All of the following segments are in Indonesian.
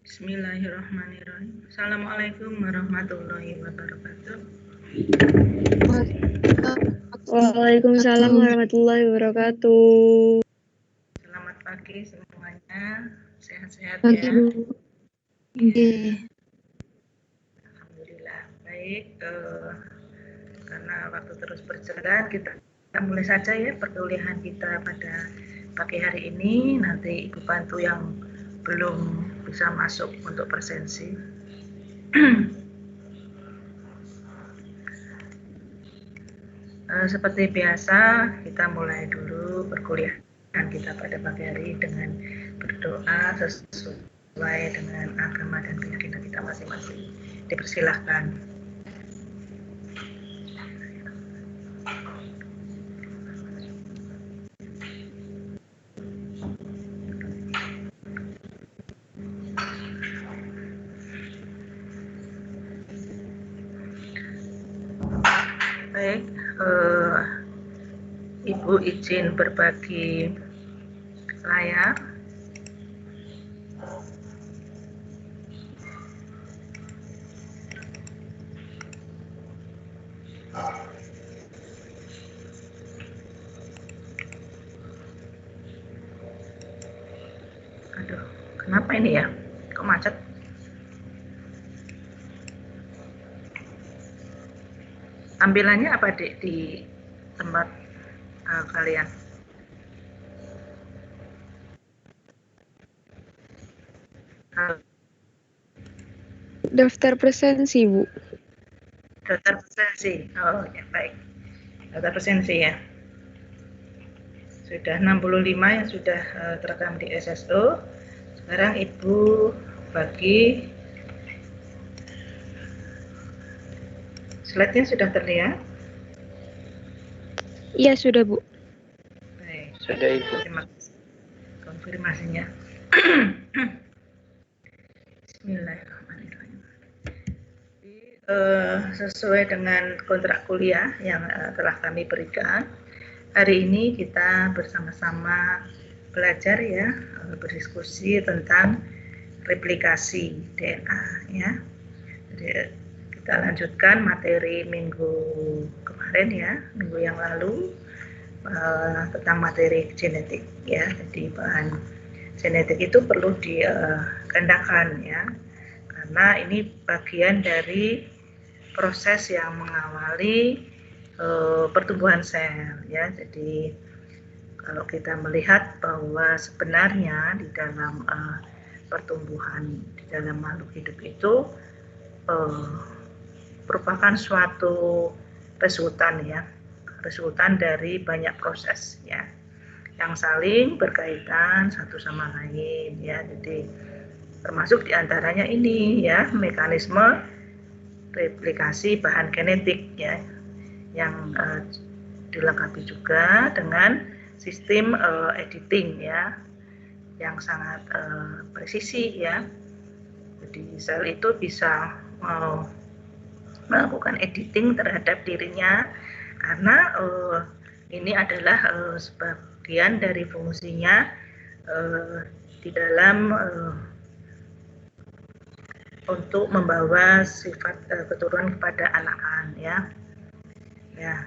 Bismillahirrahmanirrahim. Assalamualaikum warahmatullahi wabarakatuh. Waalaikumsalam warahmatullahi wabarakatuh. Selamat pagi semuanya. Sehat-sehat Pagi, ya. Bu. Alhamdulillah. Baik, karena waktu terus berjalan, kita mulai saja ya perkuliahan kita pada pagi hari ini. Nanti Ibu bantu yang belum bisa masuk untuk presensi. Seperti biasa, kita mulai dulu perkuliahan kita pada pagi hari dengan berdoa sesuai dengan agama dan keyakinan kita masing-masing. Dipersilahkan. Baik, Ibu izin berbagi layar. Aduh, kenapa ini ya? Kok macet? Tampilannya apa di tempat kalian? Daftar presensi, Bu. Daftar presensi. Oh, ya baik. Daftar presensi ya. Sudah 65 yang sudah terekam di SSO. Sekarang Ibu bagi slide-nya sudah terlihat? Iya, sudah, Bu. Baik. Sudah, Ibu. Terima kasih konfirmasinya. Bismillahirrahmanirrahim. Sesuai dengan kontrak kuliah yang telah kami berikan, hari ini kita bersama-sama belajar ya, berdiskusi tentang replikasi DNA ya. Jadi kita lanjutkan materi minggu kemarin ya, minggu yang lalu tentang materi genetik ya. Jadi bahan genetik itu perlu dikendalikan ya, karena ini bagian dari proses yang mengawali pertumbuhan sel ya. Jadi kalau kita melihat bahwa sebenarnya di dalam pertumbuhan di dalam makhluk hidup itu merupakan suatu resultan ya, resultan dari banyak proses ya, yang saling berkaitan satu sama lain ya. Jadi termasuk diantaranya ini ya, mekanisme replikasi bahan genetik ya, yang dilengkapi juga dengan sistem editing ya, yang sangat presisi ya. Jadi sel itu bisa melakukan editing terhadap dirinya, karena ini adalah sebagian dari fungsinya di dalam untuk membawa sifat keturunan kepada anakan ya. Ya,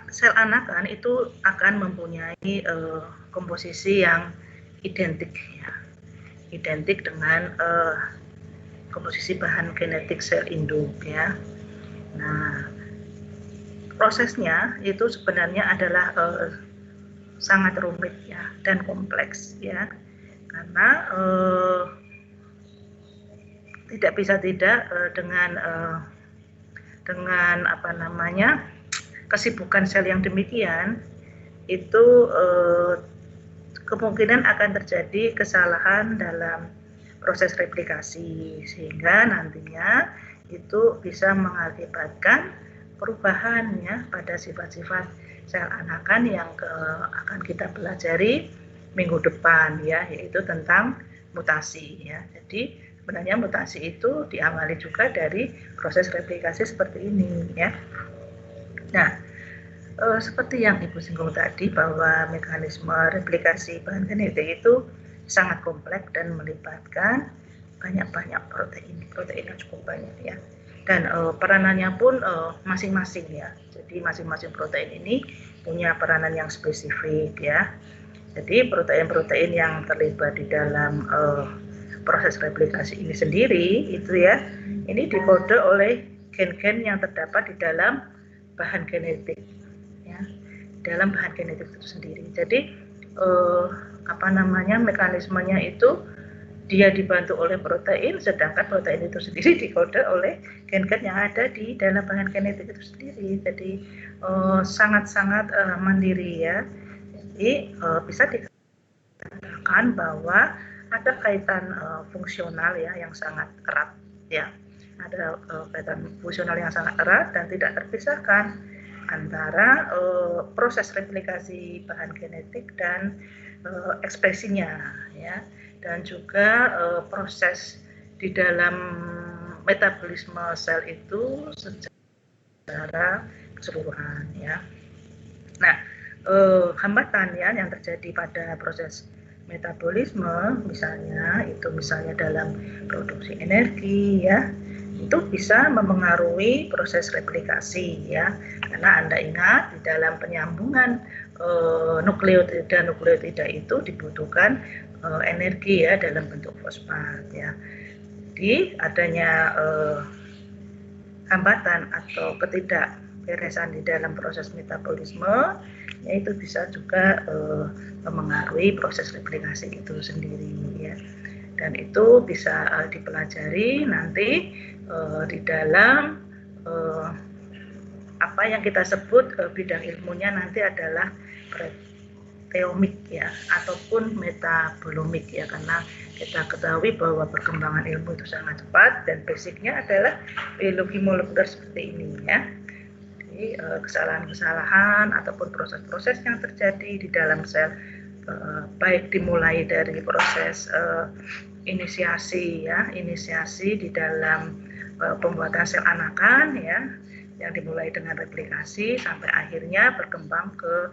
sel anakan itu akan mempunyai komposisi yang identik ya, identik dengan komposisi bahan genetik sel induk ya. Nah, prosesnya itu sebenarnya adalah sangat rumit ya dan kompleks ya, karena tidak bisa tidak dengan apa namanya, kesibukan sel yang demikian itu kemungkinan akan terjadi kesalahan dalam proses replikasi, sehingga nantinya itu bisa mengakibatkan perubahan ya pada sifat-sifat sel anakan yang akan kita pelajari minggu depan ya, yaitu tentang mutasi ya. Jadi sebenarnya mutasi itu diawali juga dari proses replikasi seperti ini ya. Nah, seperti yang Ibu singgung tadi bahwa mekanisme replikasi bahan genetik itu sangat kompleks dan melibatkan banyak proteinnya cukup banyak ya. Dan peranannya pun masing-masing ya. Jadi masing-masing protein ini punya peranan yang spesifik ya. Jadi protein-protein yang terlibat di dalam proses replikasi ini sendiri itu ya, ini dikode oleh gen-gen yang terdapat di dalam bahan genetik ya, dalam bahan genetik itu sendiri. Jadi mekanismenya itu dia dibantu oleh protein, sedangkan protein itu sendiri dikode oleh gen-gen yang ada di dalam bahan genetik itu sendiri. Jadi sangat-sangat mandiri ya. Jadi bisa dikatakan bahwa ada kaitan fungsional ya yang sangat erat ya. Ada kaitan fungsional yang sangat erat dan tidak terpisahkan antara proses replikasi bahan genetik dan ekspresinya ya, dan juga proses di dalam metabolisme sel itu secara keseluruhan ya. Nah, hambatan ya yang terjadi pada proses metabolisme misalnya dalam produksi energi ya, itu bisa memengaruhi proses replikasi ya, karena Anda ingat di dalam penyambungan nukleotida itu dibutuhkan energi ya dalam bentuk fosfat ya. Jadi adanya hambatan atau ketidakberesan di dalam proses metabolisme ya, itu bisa juga memengaruhi proses replikasi itu sendiri ya, dan itu bisa dipelajari nanti di dalam apa yang kita sebut bidang ilmunya nanti adalah proteomik ya, ataupun metabolomik ya, karena kita ketahui bahwa perkembangan ilmu itu sangat cepat dan basicnya adalah biologi molekuler seperti ini ya. Kesalahan-kesalahan ataupun proses-proses yang terjadi di dalam sel, baik dimulai dari proses inisiasi di dalam pembuatan sel anakan ya, yang dimulai dengan replikasi sampai akhirnya berkembang ke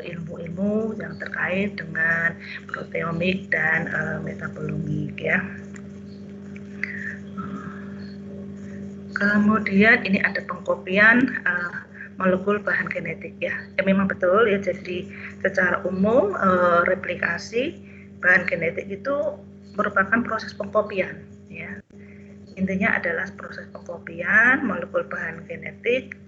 ilmu-ilmu yang terkait dengan proteomik dan metabolomik ya. Kemudian ini ada pengkopian molekul bahan genetik ya. Memang betul ya, jadi secara umum replikasi bahan genetik itu merupakan proses pengkopian ya. Intinya adalah proses pengkopian molekul bahan genetik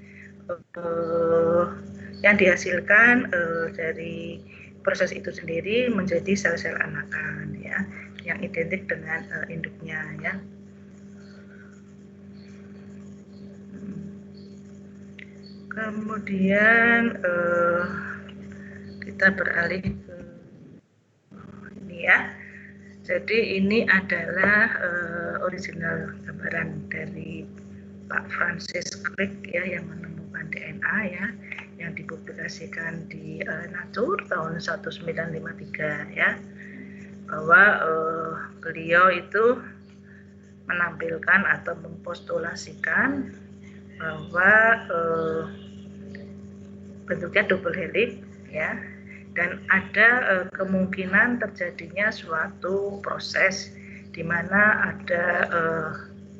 yang dihasilkan dari proses itu sendiri menjadi sel-sel anakan ya, yang identik dengan induknya ya. Kemudian kita beralih ke ini ya. Jadi ini adalah original gambaran dari Pak Francis Crick ya, yang menemukan DNA ya, yang dipublikasikan di Nature tahun 1953 ya, bahwa beliau itu menampilkan atau mempostulasikan bahwa bentuknya double helix ya, dan ada kemungkinan terjadinya suatu proses di mana ada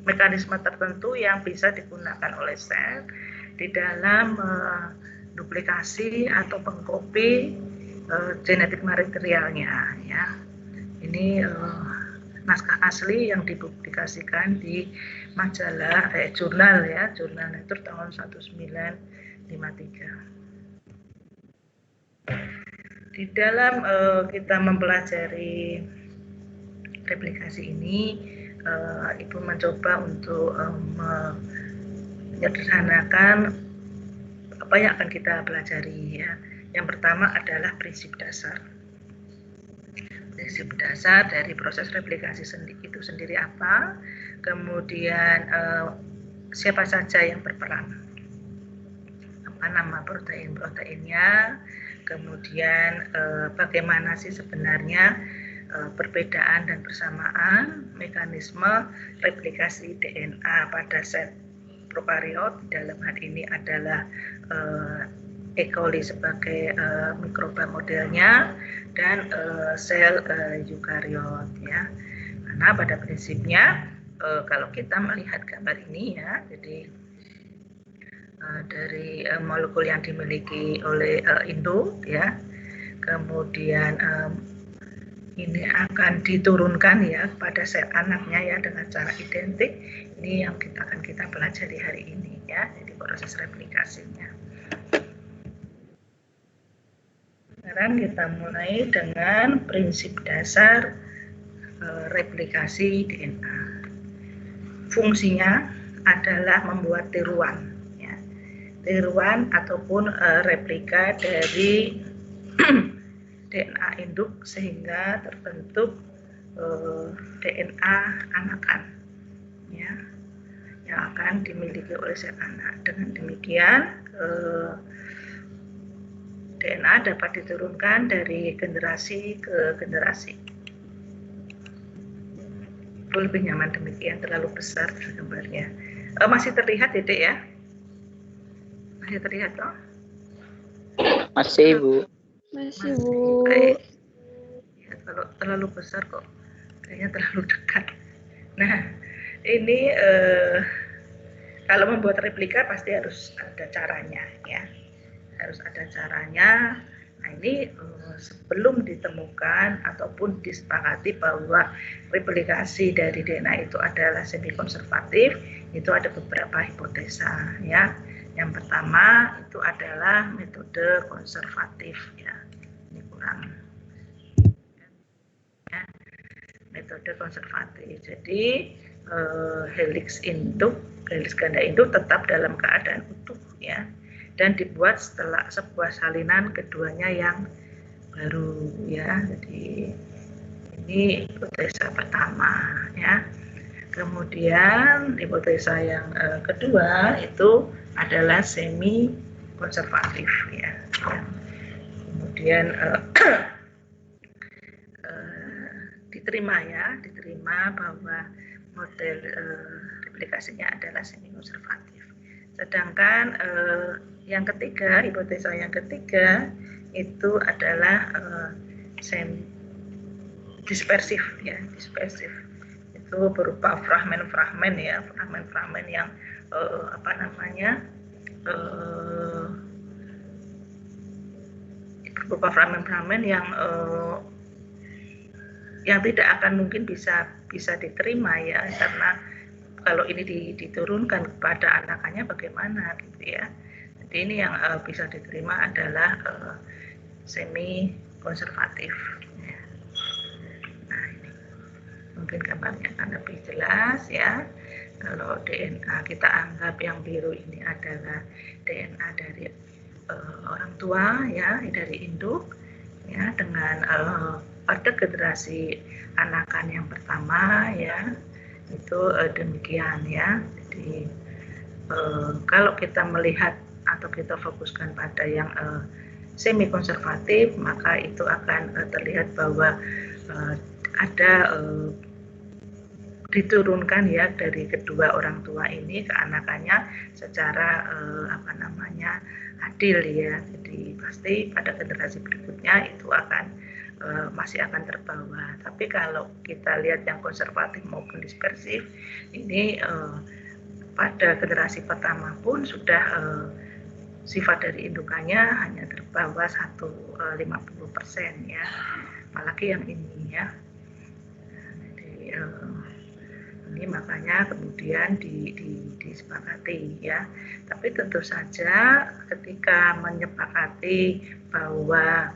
mekanisme tertentu yang bisa digunakan oleh sel di dalam duplikasi atau pengkopi genetik materialnya ya. Ini naskah asli yang dipublikasikan di majalah jurnal Nature tahun 1953. Di dalam kita mempelajari replikasi ini, Ibu mencoba untuk menyederhanakan apa yang akan kita pelajari ya. Yang pertama adalah prinsip dasar. Prinsip dasar dari proses replikasi itu sendiri apa, kemudian siapa saja yang berperan, apa nama protein-proteinnya, kemudian bagaimana sih sebenarnya perbedaan dan persamaan mekanisme replikasi DNA pada sel prokariot. Dalam hal ini adalah E. coli sebagai mikroba modelnya dan sel eukariot ya. Karena pada prinsipnya kalau kita melihat gambar ini ya, jadi dari molekul yang dimiliki oleh induk ya, kemudian ini akan diturunkan ya pada sel anaknya ya dengan cara identik. Ini yang akan kita pelajari hari ini ya, jadi proses replikasinya. Sekarang kita mulai dengan prinsip dasar replikasi DNA. Fungsinya adalah membuat tiruan, ya. Tiruan ataupun replika dari DNA induk sehingga terbentuk DNA anakan, ya, yang akan dimiliki oleh sel anak. Dengan demikian DNA dapat diturunkan dari generasi ke generasi. Itu lebih nyaman demikian, terlalu besar gambarnya. Masih terlihat ya, Dek ya? Masih terlihat toh? Masih, Bu. Masih, Bu. Baik. Ya, kalau terlalu besar kok kayaknya terlalu dekat. Nah, ini kalau membuat replika pasti harus ada caranya ya. Harus ada caranya. Nah, ini sebelum ditemukan ataupun disepakati bahwa replikasi dari DNA itu adalah semi konservatif, itu ada beberapa hipotesa ya. Yang pertama itu adalah metode konservatif ya. Ini kurang ya. Metode konservatif. Jadi helix ganda induk tetap dalam keadaan utuh ya, dan dibuat setelah sebuah salinan keduanya yang baru ya. Jadi ini hipotesa pertama ya. Kemudian hipotesa yang kedua itu adalah semi konservatif ya. Kemudian diterima bahwa model replikasinya adalah semi konservatif. Sedangkan yang ketiga, hipotesa yang ketiga itu adalah dispersif ya, dispersif. Itu berupa fragmen-fragmen ya, fragmen-fragmen yang berupa fragmen-fragmen yang tidak akan mungkin bisa diterima ya, karena kalau ini diturunkan kepada anakannya bagaimana gitu ya. Jadi ini yang bisa diterima adalah semi konservatif. Ya. Nah, ini mungkin gambarnya akan lebih jelas ya. Kalau DNA kita anggap yang biru ini adalah DNA dari orang tua ya, dari induk ya, dengan pada generasi anakan yang pertama ya, itu demikian ya. Jadi kalau kita melihat atau kita fokuskan pada yang semi konservatif, maka itu akan terlihat bahwa ada diturunkan ya dari kedua orang tua ini ke anakannya secara adil ya. Jadi pasti pada generasi berikutnya itu akan masih akan terbawa. Tapi kalau kita lihat yang konservatif maupun dispersif, ini pada generasi pertama pun sudah sifat dari indukannya hanya terbawa 50% ya, apalagi yang ini ya. Jadi ini makanya kemudian disepakati ya. Tapi tentu saja ketika menyepakati bahwa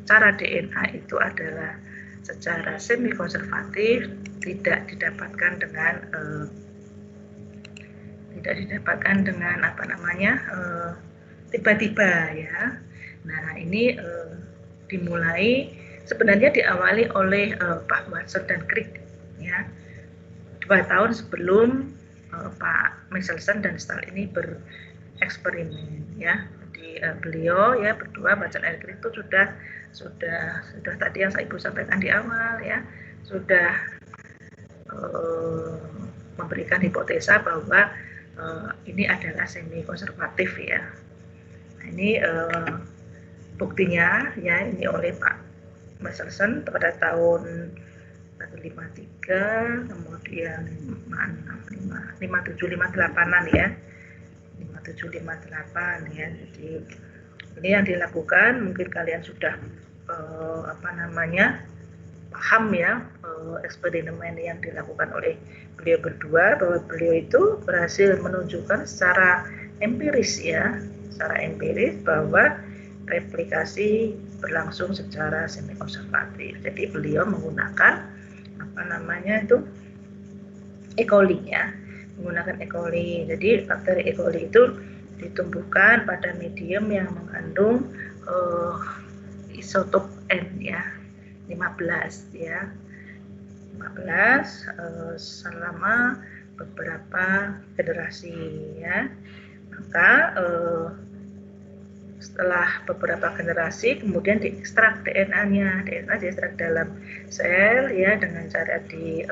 cara DNA itu adalah secara semi konservatif, tidak didapatkan dengan tiba-tiba ya. Nah, ini dimulai sebenarnya diawali oleh Pak Watson dan Crick ya, 2 tahun sebelum Pak Michelson dan Stahl ini bereksperimen ya. Jadi beliau ya berdua bacaan air kening itu sudah tadi yang Ibu sampaikan di awal ya, sudah memberikan hipotesa bahwa ini adalah semi konservatif ya. Nah, ini buktinya ya ini oleh Pak Messerson pada tahun 153 kemudian 5758-an ya. 5758 ya. Jadi ini yang dilakukan, mungkin kalian sudah paham ya eksperimen yang dilakukan oleh beliau berdua, bahwa beliau itu berhasil menunjukkan secara empiris ya, bahwa replikasi berlangsung secara semi konservatif. Jadi beliau menggunakan E. coli ya, menggunakan E. coli. Jadi bakteri E. coli itu ditumbuhkan pada medium yang mengandung isotop N ya, 15 ya, 15 selama beberapa generasi ya. Maka setelah beberapa generasi kemudian diekstrak DNA-nya, diekstrak dalam sel ya dengan cara di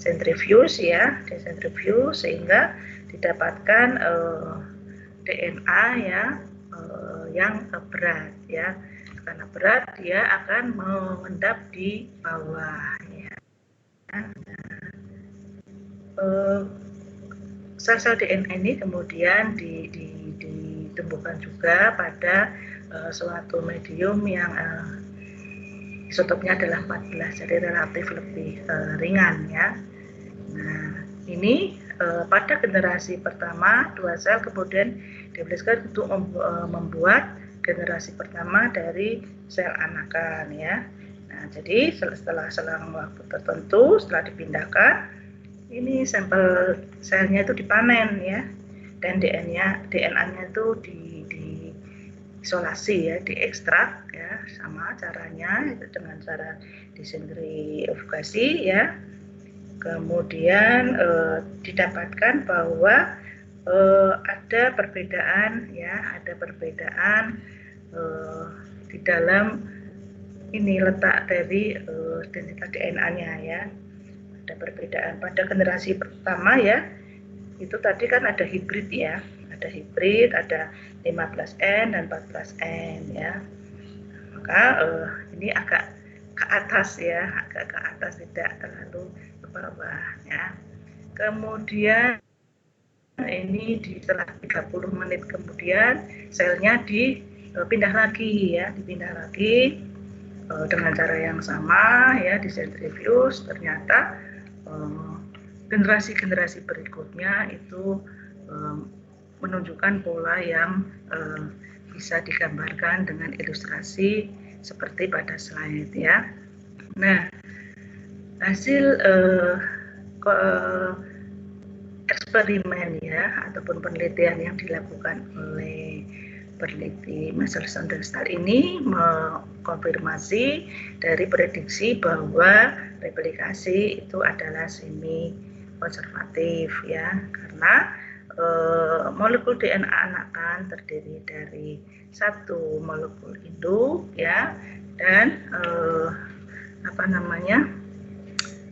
sentrifuge ya, sehingga didapatkan DNA ya yang berat ya. Karena berat dia akan mengendap di bawah ya. Sel-sel DNA ini kemudian ditumbuhkan juga pada suatu medium yang isotopnya adalah 14, jadi relatif lebih ringan ya. Nah, ini pada generasi pertama dua sel kemudian dibeliskan untuk membuat generasi pertama dari sel anakan ya. Nah, jadi setelah selang waktu tertentu setelah dipindahkan, ini sampel selnya itu dipanen ya, dan DNA-nya itu diisolasi ya, diekstrak ya, sama caranya itu dengan cara disentrifugasi ya. Kemudian didapatkan bahwa ada perbedaan di dalam ini letak dari DNA-nya ya. Ada perbedaan pada generasi pertama ya. Itu tadi kan ada hibrid ya. Ada hibrid, ada 15N dan 14N ya. Maka ini agak ke atas ya, tidak terlalu ke bawah ya. Kemudian ini setelah 30 menit kemudian selnya dipindah lagi dengan cara yang sama ya, di sentrifuge. Ternyata generasi berikutnya itu menunjukkan pola yang bisa digambarkan dengan ilustrasi seperti pada slide ya. Nah, hasil eksperimen ya ataupun penelitian yang dilakukan oleh peneliti Messerson dan Stahl ini mengkonfirmasi dari prediksi bahwa replikasi itu adalah semi konservatif ya, karena molekul DNA anakan terdiri dari satu molekul induk ya, dan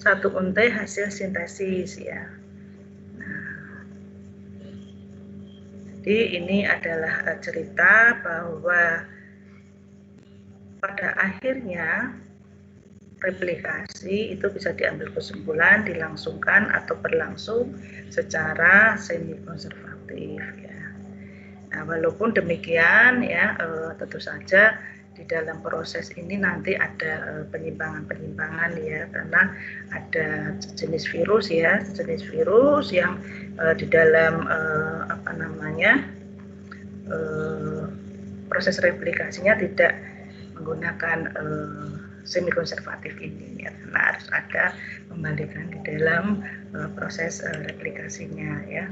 satu untai hasil sintesis ya. Jadi ini adalah cerita bahwa pada akhirnya replikasi itu bisa diambil kesimpulan dilangsungkan atau berlangsung secara semi konservatif ya. Nah, walaupun demikian ya, tentu saja di dalam proses ini nanti ada penyimpangan-penyimpangan ya, karena ada jenis virus yang di dalam proses replikasinya tidak menggunakan semi konservatif ini ya, karena harus ada pembalikan di dalam proses replikasinya ya.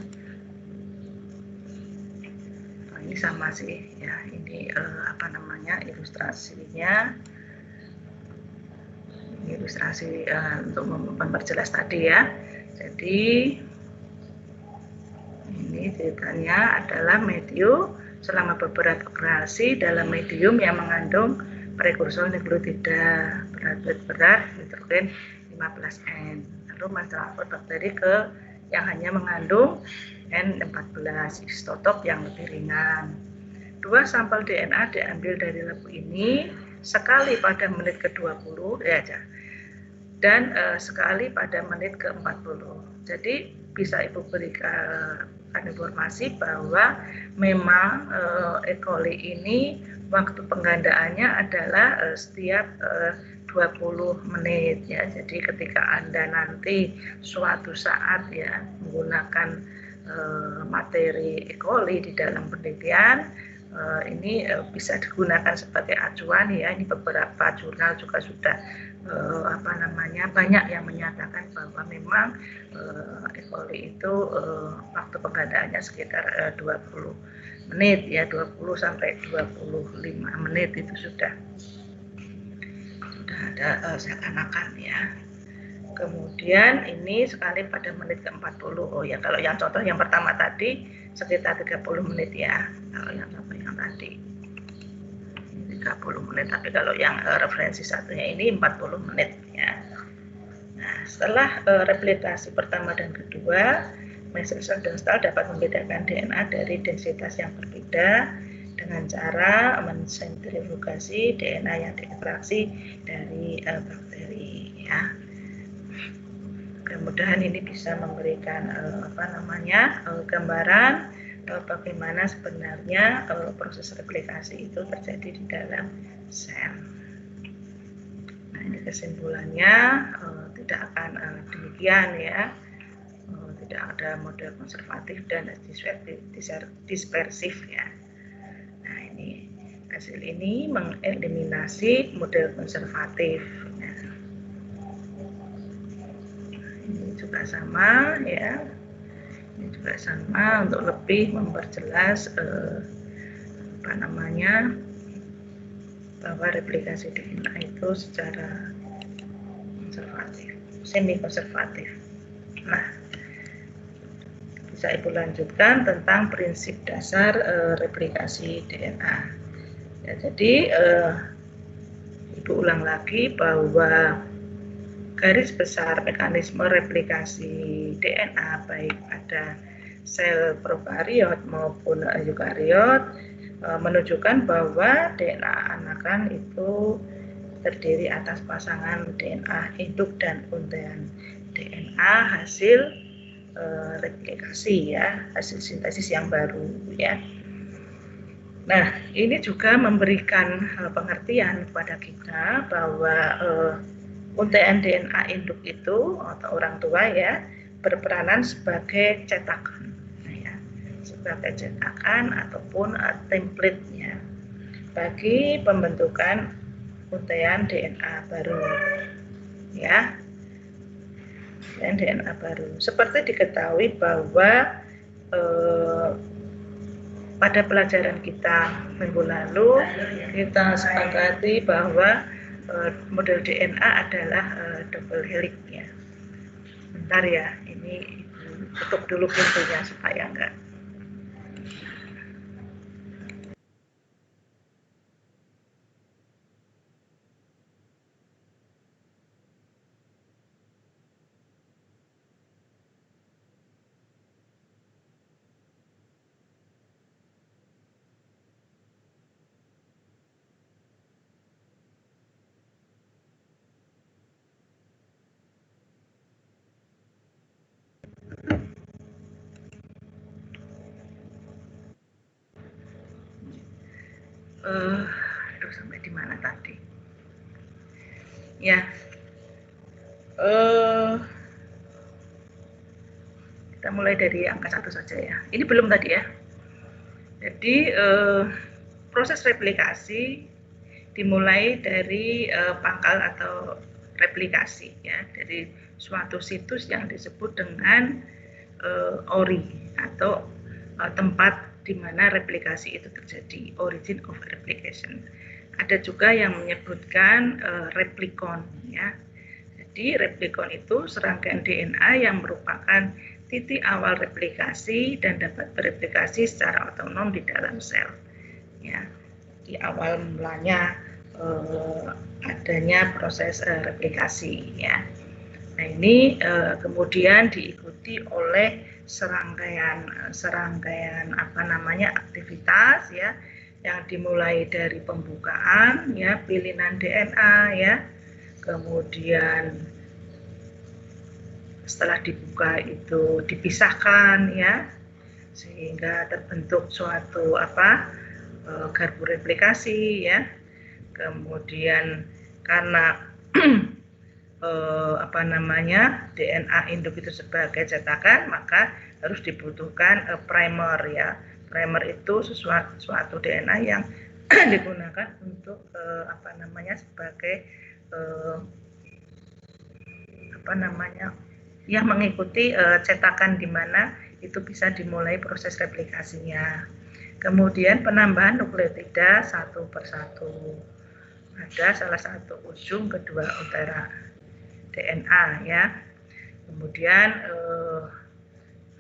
Nah, ini sama sih ya, ini ilustrasi untuk memperjelas tadi ya. Jadi ini ceritanya adalah medium selama beberapa generasi dalam medium yang mengandung prekursor nukleotida berat nitrogen 15N. Lalu mentransfer bakteri ke yang hanya mengandung N14 isotop yang lebih ringan. 2 sampel DNA diambil dari labu ini sekali pada menit ke-20 dan sekali pada menit ke-40. Jadi bisa Ibu berikan informasi bahwa memang E. coli ini waktu penggandaannya adalah setiap 20 menit ya. Jadi ketika Anda nanti suatu saat ya menggunakan materi E. coli di dalam penelitian, ini bisa digunakan sebagai acuan ya. Ini beberapa jurnal juga sudah banyak yang menyatakan bahwa memang E. coli itu waktu penggandaannya sekitar 20 menit ya, 20 sampai 25 menit itu sudah ada seakan-akan ya. Kemudian ini sekali pada menit ke-40. Oh ya, kalau yang contoh yang pertama tadi sekitar 30 menit ya. Kalau yang contoh yang tadi 30 menit, tapi kalau yang referensi satunya ini 40 menit ya. Nah, setelah replikasi pertama dan kedua, Messerschmitt dan Stahl dapat membedakan DNA dari densitas yang berbeda dengan cara mensentrifugasi DNA yang diekstraksi dari bakteri ya. Mudah-mudahan ini bisa memberikan gambaran bagaimana sebenarnya proses replikasi itu terjadi di dalam sel. Nah, ini kesimpulannya tidak akan demikian ya. Tidak ada model konservatif dan dispersif ya. Nah, ini hasil ini mengeliminasi model konservatif. Nah, ini juga sama ya. Ini juga sama untuk lebih memperjelas bahwa replikasi DNA itu secara konservatif, semi konservatif. Nah, bisa Ibu lanjutkan tentang prinsip dasar replikasi DNA. Ya, jadi Ibu ulang lagi bahwa garis besar mekanisme replikasi DNA baik pada sel prokariot maupun eukariot menunjukkan bahwa DNA anakan itu terdiri atas pasangan DNA induk dan untaian DNA hasil replikasi ya, hasil sintesis yang baru ya. Nah, ini juga memberikan pengertian kepada kita bahwa untaian DNA induk itu atau orang tua ya berperanan sebagai cetakan ya, sebagai cetakan ataupun template-nya bagi pembentukan untaian DNA baru ya. Dan DNA baru. Seperti diketahui bahwa pada pelajaran kita minggu lalu kita sepakati bahwa model DNA adalah double helix ya. Bentar ya, ini tutup dulu pintunya supaya enggak. Sampai di mana tadi? Ya, kita mulai dari angka 1 saja ya. Ini belum tadi ya. Jadi proses replikasi dimulai dari pangkal atau replikasi ya, dari suatu situs yang disebut dengan ori atau tempat di mana replikasi itu terjadi, origin of replication. Ada juga yang menyebutkan replikon ya. Jadi replikon itu serangkaian DNA yang merupakan titik awal replikasi dan dapat bereplikasi secara otonom di dalam sel. Ya, di awal mulanya adanya proses replikasi. Ya. Nah ini kemudian diikuti oleh serangkaian aktivitas ya yang dimulai dari pembukaan ya pilihan DNA ya, kemudian setelah dibuka itu dipisahkan ya sehingga terbentuk suatu garpu replikasi ya, kemudian karena DNA induk itu sebagai cetakan maka harus dibutuhkan primer ya. Primer itu suatu DNA yang digunakan untuk sebagai yang mengikuti cetakan di mana itu bisa dimulai proses replikasinya. Kemudian penambahan nukleotida satu persatu. Ada salah satu ujung kedua utara DNA ya. Kemudian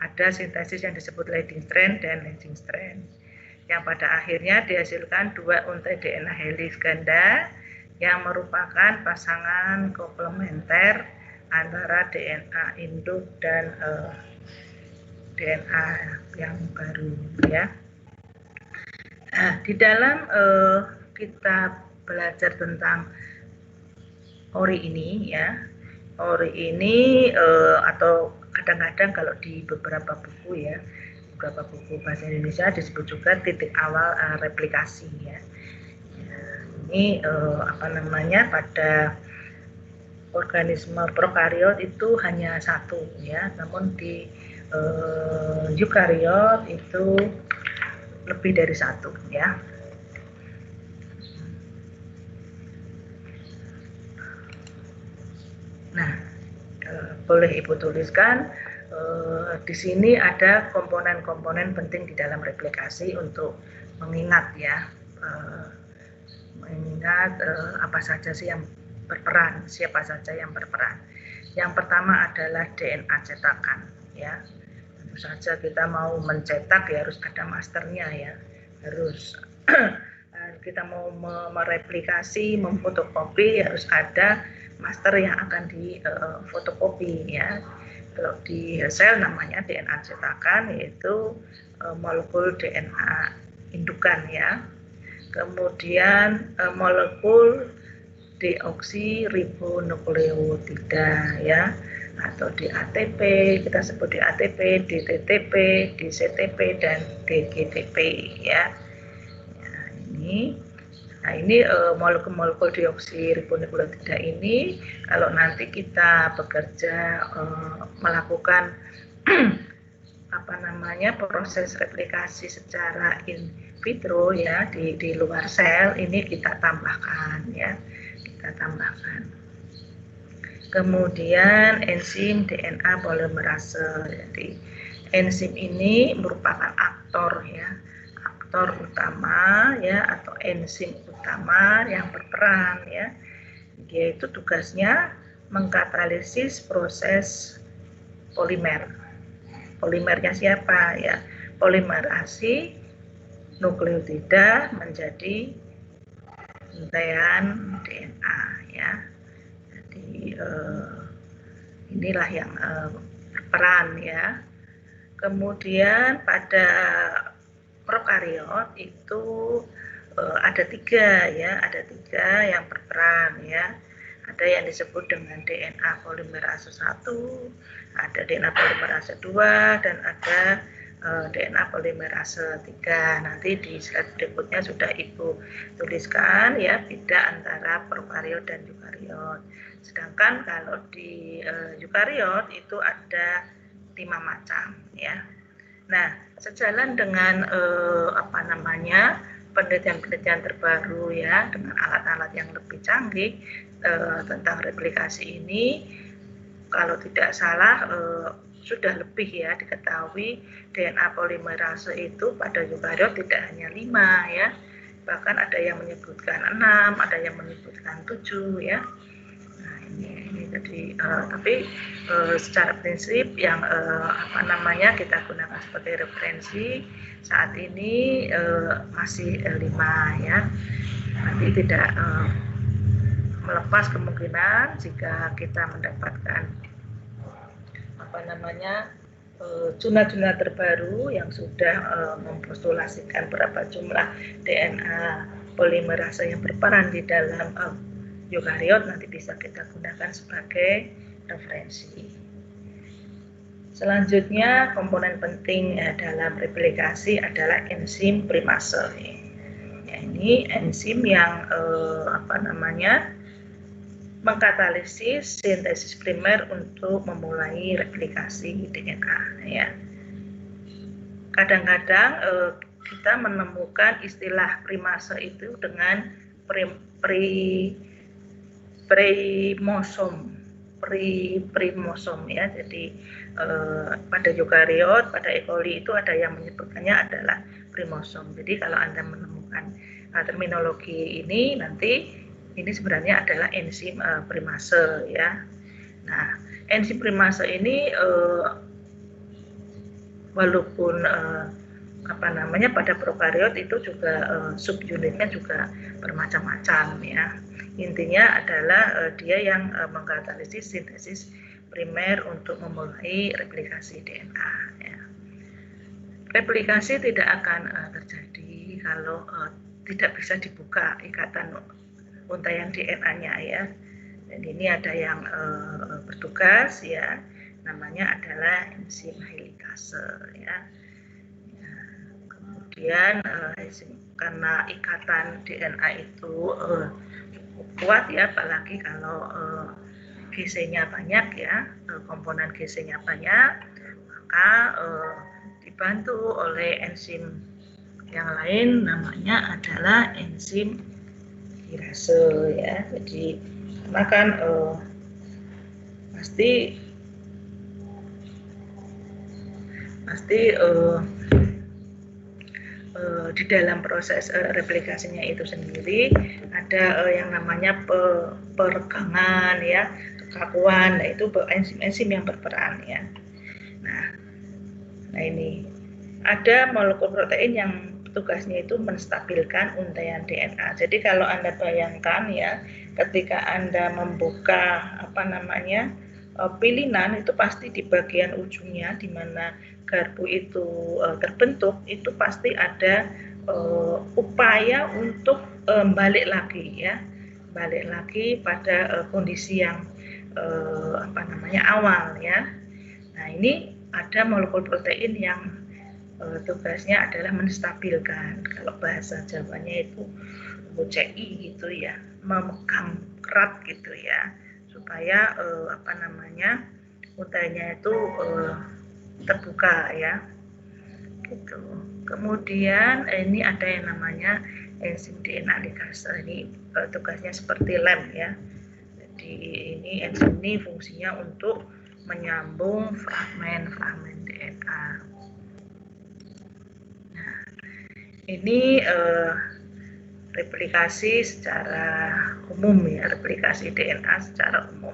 ada sintesis yang disebut leading strand dan lagging strand yang pada akhirnya dihasilkan dua untai DNA helix ganda yang merupakan pasangan komplementer antara DNA induk dan DNA yang baru ya. Nah, di dalam kita belajar tentang ori ini ya, ori ini atau kadang-kadang kalau di beberapa buku ya, beberapa buku bahasa Indonesia disebut juga titik awal replikasi ya. Ini pada organisme prokariot itu hanya satu ya, namun di eukariot itu lebih dari satu ya. Nah, boleh Ibu tuliskan di sini ada komponen-komponen penting di dalam replikasi untuk mengingat ya, mengingat apa saja sih yang berperan, siapa saja yang berperan. Yang pertama adalah DNA cetakan ya. Tentu saja kita mau mencetak ya harus ada masternya ya, harus kita mau mereplikasi, memfotokopi harus ada master yang akan difotokopi ya. Kalau di sel namanya DNA cetakan yaitu molekul DNA indukan ya. Kemudian molekul deoksiribonukleotida ya, atau DATP, kita sebut DATP, DTTP, DCTP dan DGTP ya. Nah ini molekul-molekul deoksiribonukleotida ini kalau nanti kita bekerja melakukan proses replikasi secara in vitro ya di luar sel, ini kita tambahkan ya, kita tambahkan. Kemudian enzim DNA polimerase. Jadi enzim ini merupakan aktor ya, aktor utama ya, atau enzim utama yang berperan ya, yaitu tugasnya mengkatalisis proses polimer. Polimernya siapa ya? Polimerasi nukleotida menjadi untaian DNA ya. Jadi inilah yang berperan ya. Kemudian pada prokariot itu ada tiga ya, ada tiga yang berperan ya. Ada yang disebut dengan DNA polimerase 1, ada DNA polimerase 2, dan ada DNA polimerase 3. Nanti di slide berikutnya sudah Ibu tuliskan ya, beda antara prokariot dan eukariot. Sedangkan kalau di eukariot itu ada 5 macam ya. Nah, sejalan dengan penelitian-penelitian terbaru ya, dengan alat-alat yang lebih canggih tentang replikasi ini, kalau tidak salah sudah lebih ya diketahui DNA polimerase itu pada eukariot tidak hanya 5 ya, bahkan ada yang menyebutkan 6, ada yang menyebutkan 7 ya. Nah, ini Jadi tapi secara prinsip yang kita gunakan sebagai referensi saat ini masih 5 ya. Nanti tidak melepas kemungkinan jika kita mendapatkan jurnal-jurnal terbaru yang sudah mempostulasikan berapa jumlah DNA polimerase yang berperan di dalam eukariot, nanti bisa kita gunakan sebagai referensi. Selanjutnya, komponen penting dalam replikasi adalah enzim primase. Ya, ini enzim yang mengkatalisis sintesis primer untuk memulai replikasi DNA. Ya. Kadang-kadang kita menemukan istilah primase itu dengan primosom ya. Jadi pada eukariot, pada E. coli itu ada yang menyebutkannya adalah primosom. Jadi kalau Anda menemukan terminologi ini, nanti ini sebenarnya adalah enzim primase ya. Nah, enzim primase ini walaupun pada prokariot itu juga subunitnya juga bermacam-macam ya. Intinya adalah dia yang mengkatalisis sintesis primer untuk memulai replikasi DNA ya. Replikasi tidak akan terjadi kalau tidak bisa dibuka ikatan untaian DNA-nya ya. Dan ini ada yang bertugas ya, namanya adalah enzim helikase ya. Kemudian karena ikatan DNA itu kuat ya, apalagi kalau GC-nya banyak ya, komponen GC-nya banyak, maka dibantu oleh enzim yang lain, namanya adalah enzim kirase ya. Jadi makan pasti di dalam proses replikasinya itu sendiri ada yang namanya peregangan ya, kekakuan. Nah, itu enzim-enzim yang berperan ya. Nah ini ada molekul protein yang tugasnya itu menstabilkan untaian DNA. Jadi kalau Anda bayangkan ya, ketika Anda membuka pilinan, itu pasti di bagian ujungnya di mana garpu itu terbentuk, itu pasti ada upaya untuk balik lagi pada kondisi yang awal ya. Nah, ini ada molekul protein yang tugasnya adalah menstabilkan, kalau bahasa Jawanya itu UCI gitu ya, memegang erat gitu ya, supaya untainya itu terbuka ya gitu. Kemudian ini ada yang namanya enzim DNA ligase. Ini tugasnya seperti lem ya. Jadi ini enzim ini fungsinya untuk menyambung fragmen-fragmen DNA. Nah, ini replikasi secara umum ya, replikasi DNA secara umum.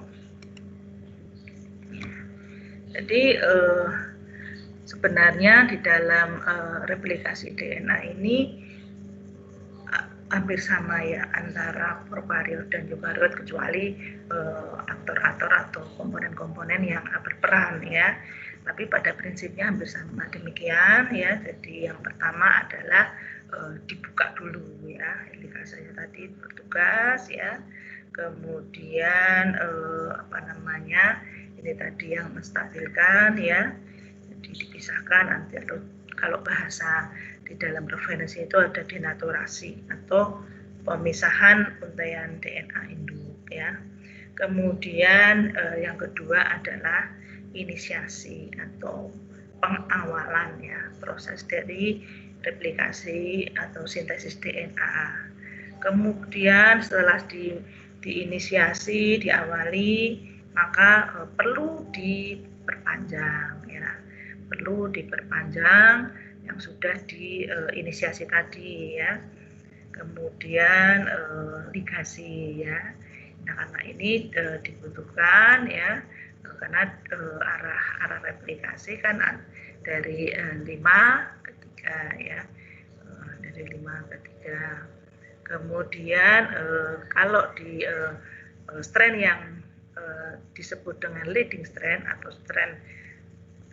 Jadi sebenarnya di dalam replikasi DNA ini hampir sama ya antara prokariot dan eukariot, kecuali aktor-aktor atau komponen-komponen yang berperan ya. Tapi pada prinsipnya hampir sama demikian ya. Jadi yang pertama adalah dibuka dulu ya, helikasenya tadi bertugas ya. Kemudian ini tadi yang menstabilkan ya. Jadi dipisahkan nanti, atau kalau bahasa di dalam referensi itu ada denaturasi atau pemisahan untaian DNA induk ya. Kemudian yang kedua adalah inisiasi atau pengawalan ya, proses dari replikasi atau sintesis DNA. Kemudian setelah diinisiasi, diawali, maka perlu diperpanjang ya, perlu diperpanjang yang sudah diinisiasi tadi ya. Kemudian ligasi ya, Nah, karena ini dibutuhkan ya, karena arah replikasi kan dari 5 ke 3 ya, dari 5 ke 3. Kemudian kalau di strain yang disebut dengan leading strain atau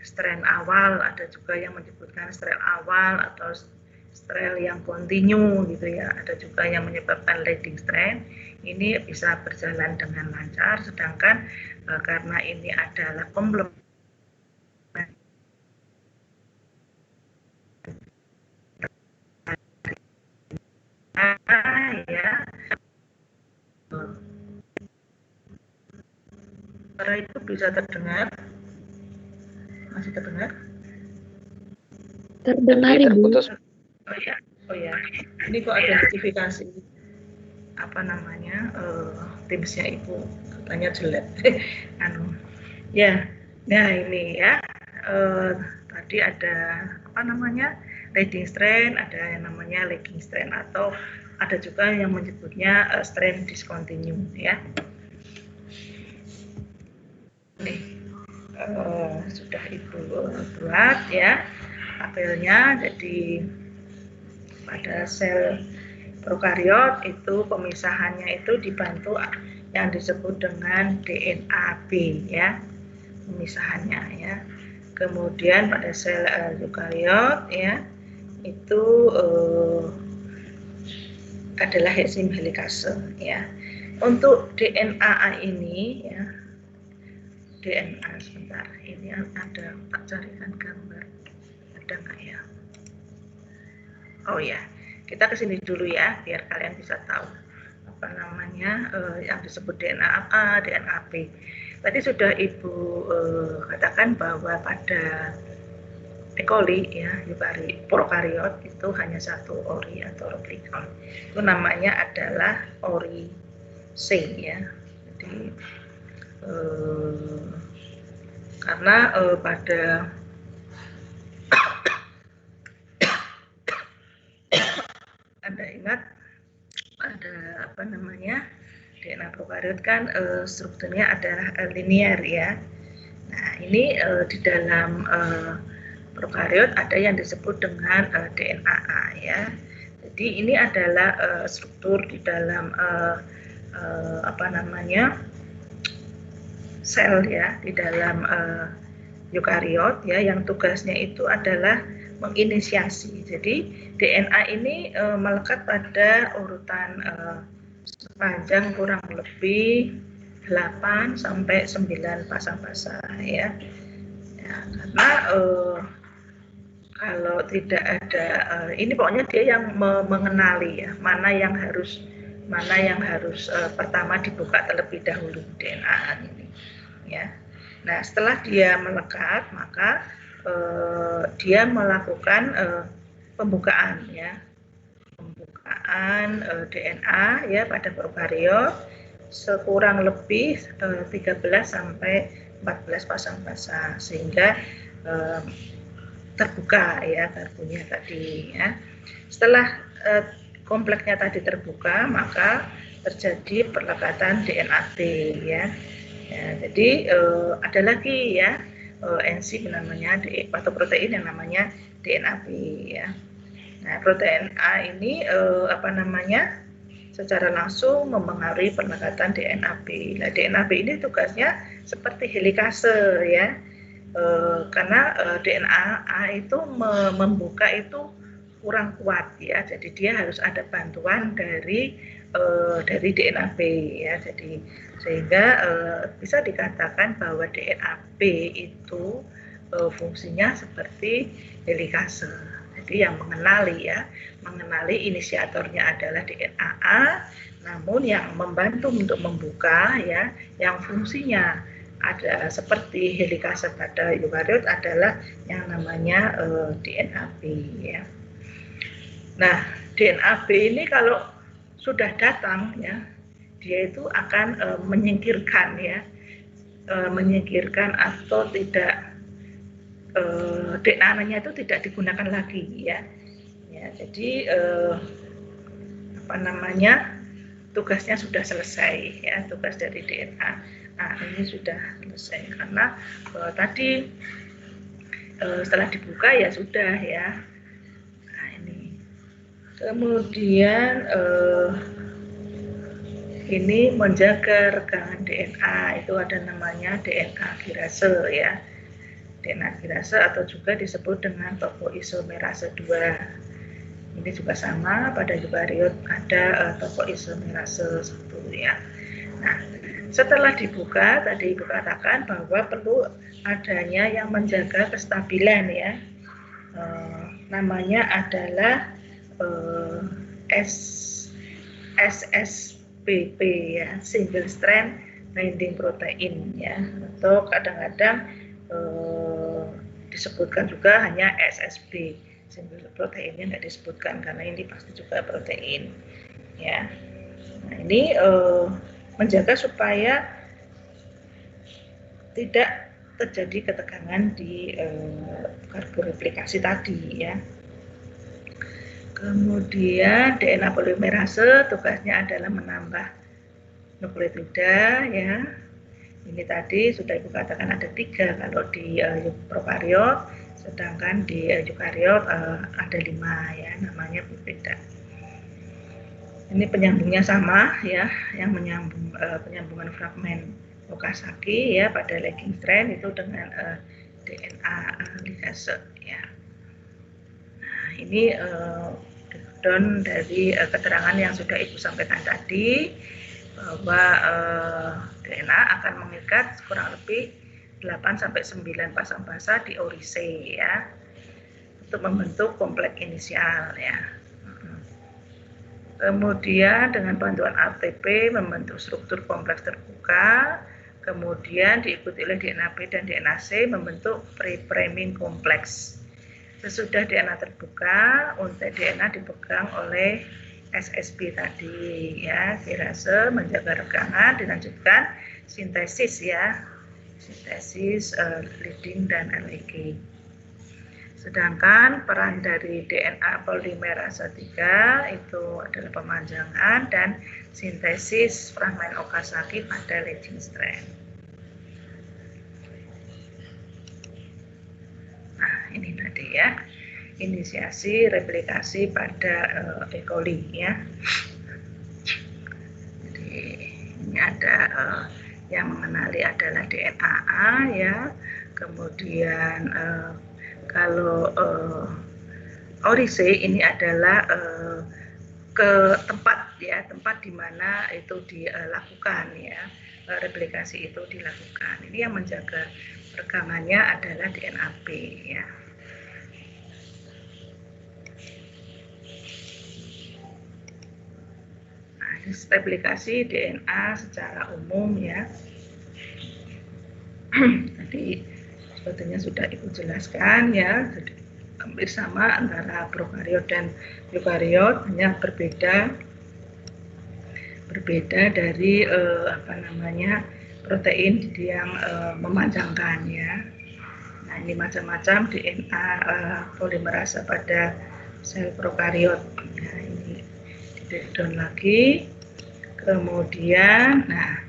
strain awal, ada juga yang menyebutkan strain awal atau strain yang kontinu gitu ya, ada juga yang menyebabkan leading strain. Ini bisa berjalan dengan lancar, sedangkan karena ini adalah komplementasi ya, suara itu bisa terdengar, masih terdengar? Terdengar, Ibu. Oh ya, ini kok ada notifikasi apa namanya Teams-nya Ibu katanya jelek. Ya, nah ini ya tadi ada apa namanya leading strain, ada yang namanya lagging strain atau ada juga yang menyebutnya strain discontinue ya. Nih sudah Ibu buat ya tabelnya. Jadi pada sel prokariot itu pemisahannya itu dibantu yang disebut dengan DNA-B ya, pemisahannya ya. Kemudian pada sel eukariot ya itu adalah enzim helikase ya. Untuk DNA ini ya, DNA sebentar, ini ada, tak carikan gambar, ada nggak ya? Oh ya, kita kesini dulu ya, biar kalian bisa tahu apa namanya yang disebut DNA A, DNA B. Tadi sudah Ibu katakan bahwa pada E. coli ya, prokariot itu hanya satu ori atau replikon. Itu namanya adalah ori C ya. Jadi karena pada Anda ingat ada apa namanya DNA prokariot kan strukturnya adalah linear ya. Nah ini di dalam prokariot ada yang disebut dengan DNA ya. Jadi ini adalah struktur di dalam apa namanya sel ya, di dalam eukariot ya, yang tugasnya itu adalah menginisiasi. Jadi DNA ini melekat pada urutan sepanjang kurang lebih 8 sampai 9 pasang-pasang ya. Ya, karena kalau tidak ada ini pokoknya dia yang mengenali ya mana yang harus pertama dibuka terlebih dahulu DNA ini ya. Nah setelah dia melekat maka dia melakukan pembukaan ya, pembukaan DNA ya pada prokariot sekurang lebih 13 sampai 14 pasang-pasang sehingga terbuka ya kartunya tadi ya. Setelah kompleksnya tadi terbuka maka terjadi perlekatan DNA-B ya. Ya, jadi ada lagi ya enzim namanya atau protein yang namanya DNA-B ya. Nah, protein A ini apa namanya secara langsung mempengaruhi perlekatan DNA-B. Nah, DNA-B ini tugasnya seperti helikase ya. Karena DNA A itu membuka itu kurang kuat ya, jadi dia harus ada bantuan dari DNA-B ya, jadi sehingga bisa dikatakan bahwa DNA-B itu fungsinya seperti helikase, jadi yang mengenali inisiatornya adalah DNA A, namun yang membantu untuk membuka ya, yang fungsinya ada seperti helikase pada eukariot adalah yang namanya DNA-B ya. Nah, DNA-B ini kalau sudah datang ya, dia itu akan menyingkirkan ya, menyingkirkan atau tidak DNA-nya itu tidak digunakan lagi ya. Ya, jadi apa namanya tugasnya sudah selesai ya, tugas dari DNA ini sudah selesai karena tadi setelah dibuka ya sudah ya. Nah, ini kemudian ini menjaga rekaman DNA, itu ada namanya DNA kirase ya. DNA kirase atau juga disebut dengan topoisomerase 2. Ini juga sama, pada eukariot ada topoisomerase 1 ya. Nah, setelah dibuka tadi Ibu katakan bahwa perlu adanya yang menjaga kestabilan ya. Namanya adalah SSBP ya, single strand binding protein ya, atau kadang-kadang disebutkan juga hanya SSB, single proteinnya tidak disebutkan karena ini pasti juga protein ya. Nah, ini menjaga supaya tidak terjadi ketegangan di karboreplikasi tadi ya. Kemudian DNA polimerase tugasnya adalah menambah nukleotida ya. Ini tadi sudah Ibu katakan ada 3 kalau di prokariot, sedangkan di eukariot ada 5 ya, namanya berbeda. Ini penyambungnya sama ya, yang menyambung penyambungan fragmen Okazaki ya pada lagging strand itu dengan DNA ligase ya. Nah, ini breakdown dari keterangan yang sudah Ibu sampaikan tadi, bahwa DNA akan mengikat kurang lebih 8-9 pasang basa di orise ya, untuk membentuk kompleks inisial ya. Kemudian dengan bantuan ATP membentuk struktur kompleks terbuka, kemudian diikuti oleh DNA B dan DNA C membentuk pre-priming kompleks. Sesudah DNA terbuka, untai DNA dipegang oleh SSB tadi ya, kirase menjaga regangan, dilanjutkan sintesis ya, sintesis leading dan LEG. Sedangkan peran dari DNA polimerase 3 itu adalah pemanjangan dan sintesis fragmen Okazaki pada leading strand. Nah, ini tadi ya, inisiasi replikasi pada E. coli ya. Jadi ini ada yang mengenali adalah DNA A ya, kemudian kalau orise ini adalah ke tempat ya, tempat di mana itu dilakukan ya, replikasi itu dilakukan. Ini yang menjaga regangannya adalah DNA B ya. Nah, ini replikasi DNA secara umum ya. Tadi sebetulnya sudah Ibu jelaskan ya, jadi hampir sama antara prokariot dan eukariot, hanya berbeda dari protein yang memanjangkan ya. Nah, ini macam-macam DNA polimerase pada sel prokariot. Nah, ini di breakdown lagi. Kemudian, nah,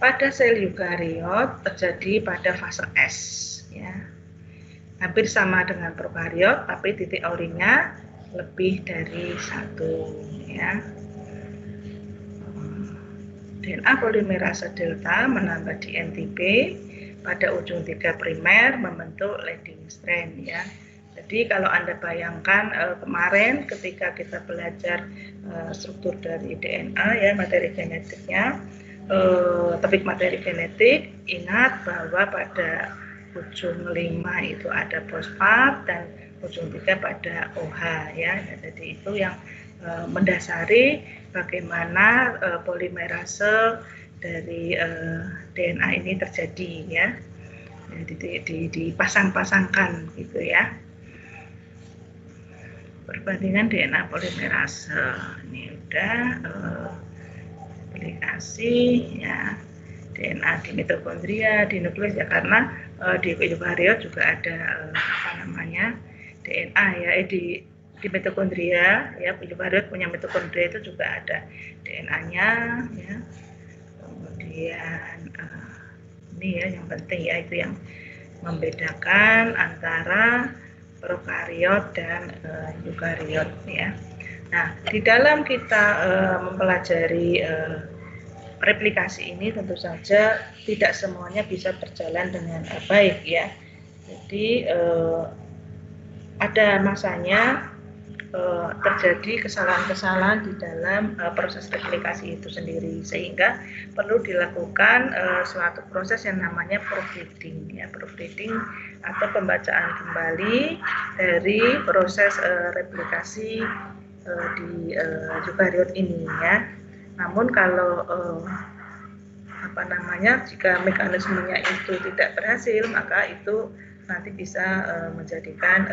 pada sel eukariot terjadi pada fase S ya. Hampir sama dengan prokariot, tapi titik aurinya lebih dari 1 ya. DNA polimerase delta menambah di NTP pada ujung 3 primer membentuk leading strand ya. Jadi kalau Anda bayangkan kemarin ketika kita belajar struktur dari DNA ya, materi genetiknya, topik materi genetik, ingat bahwa pada ujung 5 itu ada fosfat dan ujung 3 pada OH ya. Jadi itu yang mendasari bagaimana polimerase dari DNA ini terjadi ya. Jadi dipasang-pasangkan gitu ya. Perbandingan DNA polimerase ini udah aplikasi ya, DNA di mitokondria, di nukleus ya, karena di eukariot juga ada DNA ya, di di mitokondria ya, eukariot punya mitokondria itu juga ada DNA-nya ya. Kemudian ini ya yang penting ya, itu yang membedakan antara prokariot dan eukariot ya. Nah, di dalam kita mempelajari replikasi ini tentu saja tidak semuanya bisa berjalan dengan baik ya. Jadi ada masanya terjadi kesalahan-kesalahan di dalam proses replikasi itu sendiri, sehingga perlu dilakukan suatu proses yang namanya proofreading ya, proofreading atau pembacaan kembali dari proses replikasi di eukariot ini ya. Namun kalau jika mekanismenya itu tidak berhasil, maka itu nanti bisa menjadikan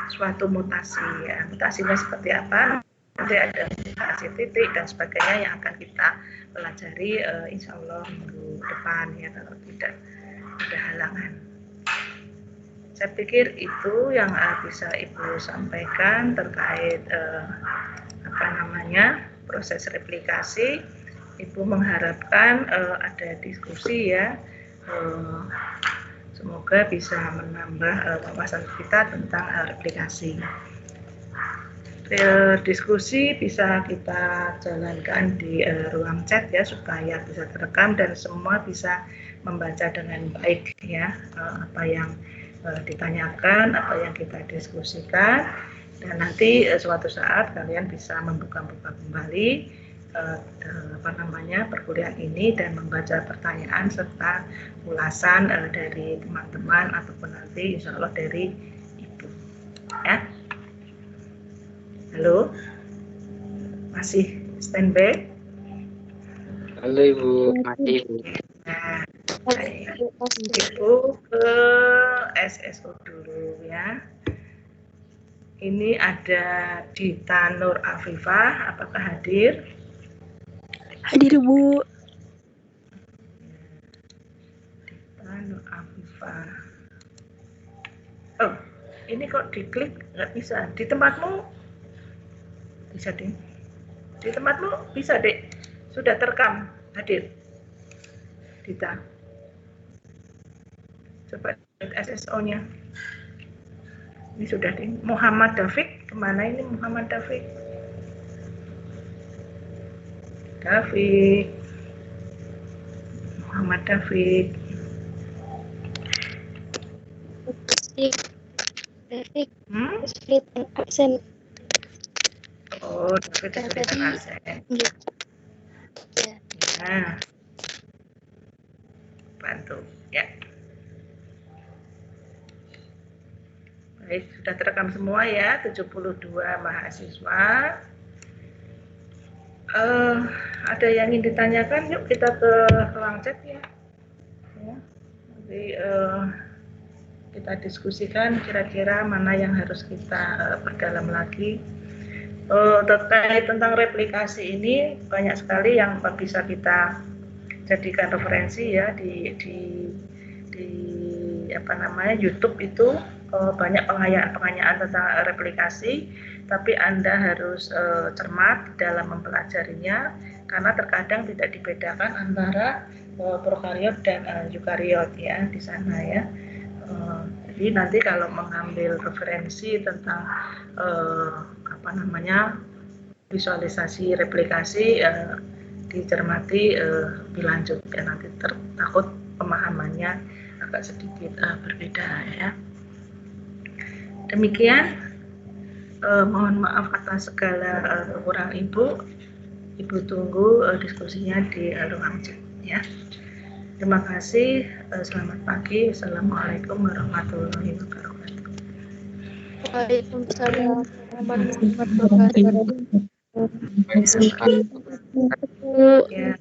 suatu mutasi ya. Mutasinya seperti apa? Nanti ada mutasi titik dan sebagainya yang akan kita pelajari insya Allah minggu depan ya, kalau tidak ada halangan. Saya pikir itu yang bisa Ibu sampaikan terkait proses replikasi. Ibu mengharapkan ada diskusi ya. Semoga bisa menambah wawasan kita tentang replikasi. Diskusi bisa kita jalankan di ruang chat ya, supaya bisa terekam dan semua bisa membaca dengan baik ya, apa yang ditanyakan, apa yang kita diskusikan, dan nanti suatu saat kalian bisa membuka-buka kembali perkuliahan ini dan membaca pertanyaan serta ulasan dari teman-teman ataupun nanti insya Allah dari Ibu ya. Halo, masih standby? Halo Ibu, masih Ibu. Nah, Ibu ke SSO dulu ya. Ini ada Dita Nur Afifah, apakah hadir? Hadir, Bu. Dita Nur Afifah. Oh, ini kok diklik nggak bisa. Di tempatmu bisa deh. Di tempatmu bisa deh. Sudah terekam hadir. Dita. Coba lihat SSO-nya. Ini sudah deh. Muhammad Dafiq, kemana ini Muhammad Dafiq? Dafiq. Muhammad Dafiq. Dafiq. Split absen. Oh, Dafiq kesulitan absen. Ya. Ya. Bantu ya. Baik, sudah terekam semua ya, 72 mahasiswa. Ada yang ingin ditanyakan? Yuk kita ke ruang chat ya. Nanti kita diskusikan kira-kira mana yang harus kita perdalam lagi. Terkait tentang replikasi ini banyak sekali yang bisa kita jadikan referensi ya di YouTube itu. Banyak pengayaan tentang replikasi, tapi Anda harus cermat dalam mempelajarinya karena terkadang tidak dibedakan antara prokariot dan eukariot ya di sana ya. Jadi nanti kalau mengambil referensi tentang visualisasi replikasi dicermati lebih lanjut ya, nanti takut pemahamannya agak sedikit berbeda ya. Demikian, mohon maaf atas segala kekurangan Ibu tunggu diskusinya di ruang chat ya. Terima kasih, selamat pagi, Assalamualaikum warahmatullahi wabarakatuh. Waalaikumsalam warahmatullahi wabarakatuh. Ya.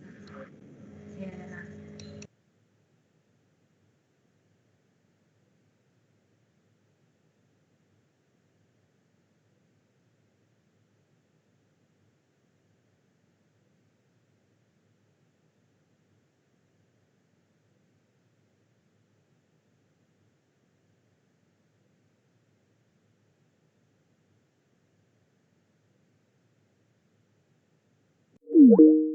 Bu.